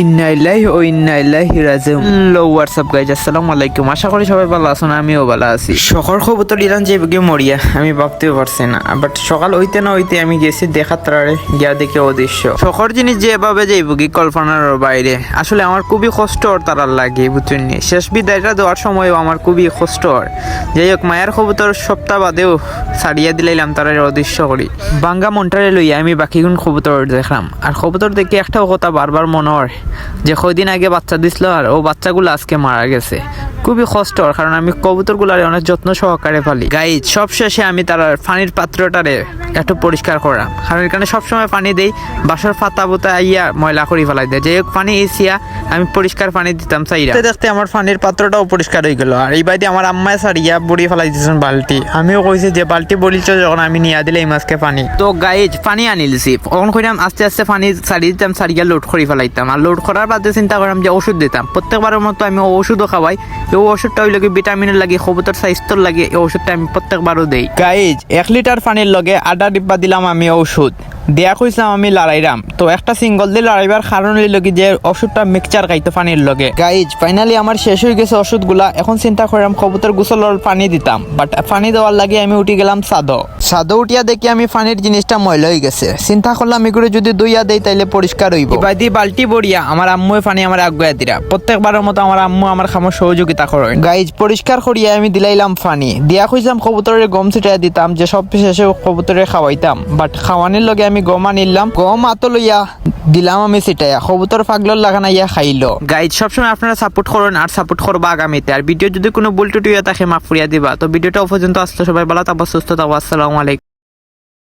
ইন্না ইলাইহি ওয়া ইন্না ইলাইহি রাজিউন। হ্যালো হোয়াটসঅ্যাপ গাইজ, আসসালামু আলাইকুম। আশা করি সবাই ভালো আছেন, আমিও ভালো আছি। সকাল খবর ইরান যে বেগে মরিয়া আমি ভাবতেও পারছি না, বাট সকাল হইতে না হইতে আমি গেছি দেখার তারে গিয়া দেখে অদৃশ্য সকাল জিনিস যেভাবে যাইব কি কল্পনার বাইরে। আসলে আমার খুবই কষ্ট ওর তারার লাগে, বুঝছেন নি? শেষ বিদায়টা দেওয়ার সময়ও আমার খুবই কষ্ট ওর। যাই হোক, মায়ের কবুতর সপ্তাহ বাদেও ছাড়িয়া দিলাইলাম তারা অদৃশ্য করি। বাঙ্গা মনটারে লইয়া আমি বাকিগুণ কবুতর দেখলাম, আর কবুতর দেখে একটাও কথা বারবার মনে হয় যে কয়দিন আগে বাচ্চা দিছিল আর ও বাচ্চাগুলো আজকে মারা গেছে। খুবই কষ্ট, কারণ আমি কবুতরগুলারে অনেক যত্ন সহকারে পালি। গাইজ সব শেষে আমি তার পানির পাত্রটারে একটু পরিষ্কার করাম, কারণ এখানে সবসময় পানি দেই, বাসার পাতা বোতা আইয়া ময়লা করে ফেলাই দেয়। যাই হোক, পানি এসিয়া আমি পরিষ্কার পানি দিতাম চাইরা, দেখতে আমার পানির পাত্রটাও পরিষ্কার হয়ে গেল। আর এই বাইরে আমার আম্মায় সারিয়া বড়ি ফেলাই দিয়েছেন বালতি। আমিও কইছি যে বালতি বলিছ যখন আমি নিয়ে দিলে এই মাছকে পানি। তো গাইজ পানি আনিলছি, তখন কইলাম আস্তে আস্তে পানি ছাড়িয়ে দিতাম, ছাড়িয়া লোড করে ফেলাইতাম। আর লোড করার বাদে চিন্তা করলাম যে ওষুধ দিতাম। প্রত্যেকবারের মতো আমি ওষুধও খাওয়াই। এই ওষুধটা হইলে কি ভিটামিনের লাগে, কবুতর স্বাস্থ্যর লাগে, এই ওষুধটা আমি প্রত্যেকবারও দেই। গাইজ 1 লিটার পানির লগে আধা ডিব্বা দিলাম আমি ওষুধ দেয়া কইছিলাম আমি লড়াইরাম। তো একটা সিঙ্গল দিয়ে লড়াইবার কারণ হইল কি যে ওষুধটা মিক্সচার খাইতো পানির লগে। গাইজ ফাইনালি আমার শেষ হয়ে গেছে ওষুধগুলা। এখন চিন্তা করলাম কবুতর গোসলের পানি দিতাম, বাট পানি দেওয়ার লাগে আমি উঠি গেলাম সাদো উঠিয়া দেখি আমি পানির জিনিসটা ময়লা হয়ে গেছে। চিন্তা করলাম এগুলো যদি দইয়া দেই তাইলে পরিষ্কার হইব। বাইদি বালতি বড়িয়া আমার আম্মুই পানি আমার আগুয়া দিরা। প্রত্যেকবারের মতো আমার আম্মু আমার খামো সহযোগিতা করে। গাইজ পরিষ্কার করিয়া আমি দিলাইলাম পানি দিয়া কইলাম কবুতরের গম ছিটাইয়া দিতাম, যে সব শেষে কবুতরে খাওয়াইতাম। বাট খাওয়ানির লগে আমি গম আনিলাম, গম আতো লইয়া দিলাম আমি ছিটাইয়া, কবুতর পাগলর লাগানা ইয়া খাইলো। গাইজ সবসময় আপনারা সাপোর্ট করেন আর সাপোর্ট করবা আগামীতে। আর ভিডিও যদি কোনো ভুল টুটি থাকে মাফ করিয়া দিবা। তো ভিডিওটা পর্যন্ত আসলে সবাই ভালো থাকবা, সুস্থ থাকবা। আসসালামু আলাইকুম।